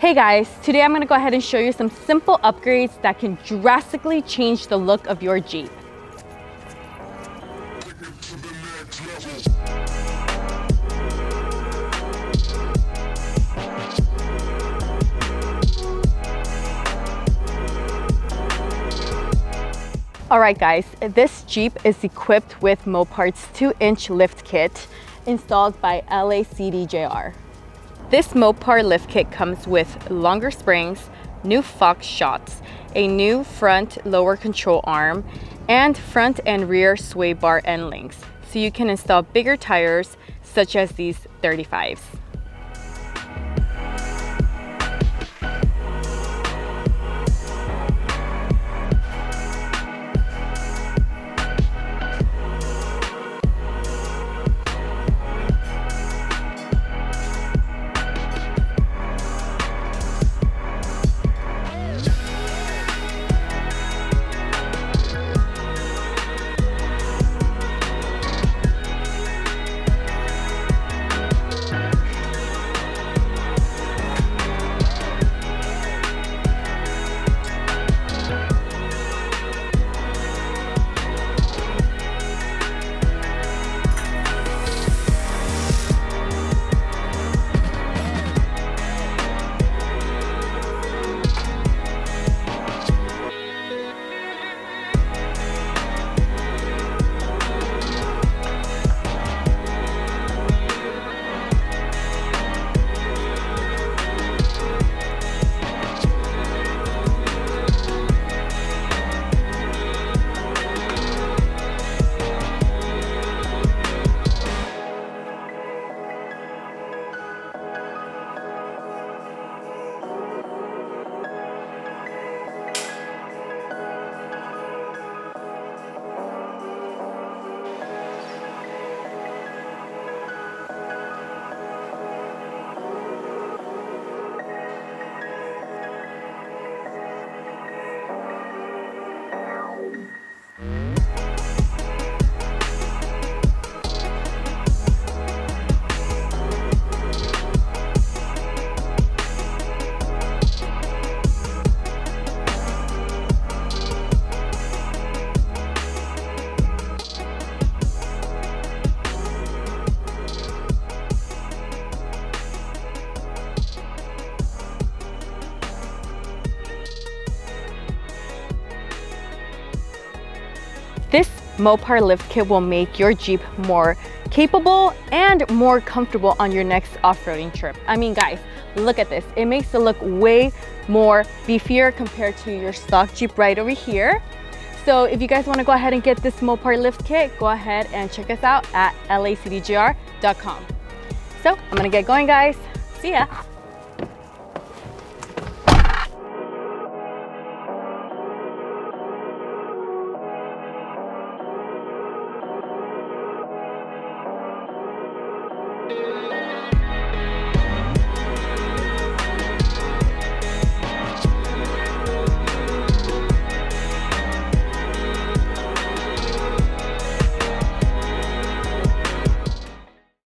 Hey guys, today I'm going to go ahead and show you some simple upgrades that can drastically change the look of your Jeep. Alright guys, this Jeep is equipped with Mopar's 2-inch lift kit installed by LACDJR. This Mopar lift kit comes with longer springs, new Fox shots, a new front lower control arm, and front and rear sway bar end links, so you can install bigger tires such as these 35s. This Mopar lift kit will make your Jeep more capable and more comfortable on your next off-roading trip. I mean guys, look at this. It makes it look way more beefier compared to your stock Jeep right over here. So if you guys want to go ahead and get this Mopar lift kit, go ahead and check us out at lacdjr.com. So I'm gonna get going guys. See ya.